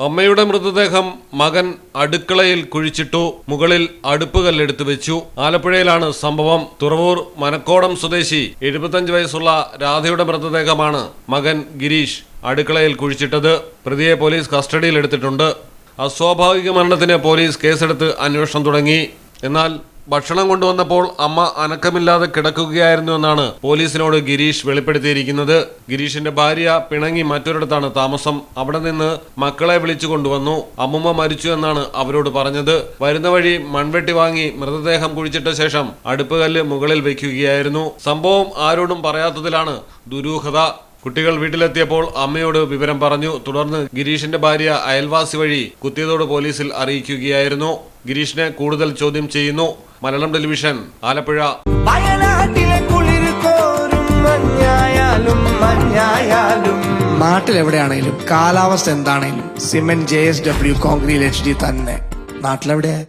അമ്മയുടെ മൃതദേഹം മകൻ അടുക്കളയിൽ കുഴിച്ചിട്ടു. മുകളിൽ അടുപ്പുകല്ലെടുത്തു വെച്ചു. ആലപ്പുഴയിലാണ് സംഭവം. തുറവൂർ മനക്കോടം സ്വദേശി 75 വയസ്സുള്ള രാധയുടെ മൃതദേഹമാണ് മകൻ ഗിരീഷ് അടുക്കളയിൽ കുഴിച്ചിട്ടത്. പ്രതിയെ പോലീസ് കസ്റ്റഡിയിലെടുത്തിട്ടുണ്ട്. അസ്വാഭാവിക മരണത്തിന് പോലീസ് കേസെടുത്ത് അന്വേഷണം തുടങ്ങി. എന്നാൽ ഭക്ഷണം കൊണ്ടുവന്നപ്പോൾ അമ്മ അനക്കമില്ലാതെ കിടക്കുകയായിരുന്നു എന്നാണ് പോലീസിനോട് ഗിരീഷ് വെളിപ്പെടുത്തിയിരിക്കുന്നത്. ഗിരീഷിന്റെ ഭാര്യ പിണങ്ങി മറ്റൊരിടത്താണ് താമസം. അവിടെ നിന്ന് മക്കളെ വിളിച്ചു കൊണ്ടുവന്നു. അമ്മുമ്മ മരിച്ചു എന്നാണ് അവരോട് പറഞ്ഞത്. വരുന്ന വഴി മൺവെട്ടി വാങ്ങി മൃതദേഹം കുഴിച്ചിട്ട ശേഷം അടുപ്പുകല്ല് മുകളിൽ വയ്ക്കുകയായിരുന്നു. സംഭവം ആരോടും പറയാത്തതിലാണ് ദുരൂഹത. കുട്ടികൾ വീട്ടിലെത്തിയപ്പോൾ അമ്മയോട് വിവരം പറഞ്ഞു. തുടർന്ന് ഗിരീഷിന്റെ ഭാര്യ അയൽവാസി വഴി കുത്തിയതോട് പോലീസിൽ അറിയിക്കുകയായിരുന്നു. ഗിരീഷിനെ കൂടുതൽ ചോദ്യം ചെയ്യുന്നു. മലയാളം ടെലിവിഷൻ, ആലപ്പുഴ. നാട്ടിലെവിടെയാണേലും കാലാവസ്ഥ എന്താണേലും സിമെന്റ് JSW കോൺക്രീറ്റ് HD തന്നെ. നാട്ടിലെവിടെയാ?